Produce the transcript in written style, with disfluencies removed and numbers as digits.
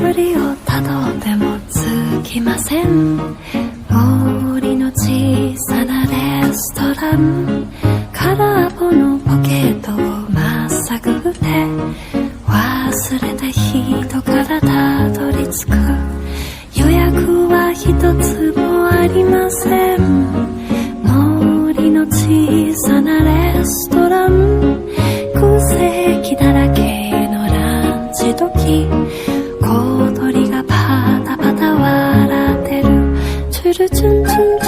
巡りをたどっても尽きません。森の小さなレストラン、空っぽのポケットをまっさぐって忘れた人からたどり着く。予約は一つもありません。森の小さなレストラン、空席だらけのランチ時、小鳥がパタパタ笑ってる。チュルチュンチュンチュン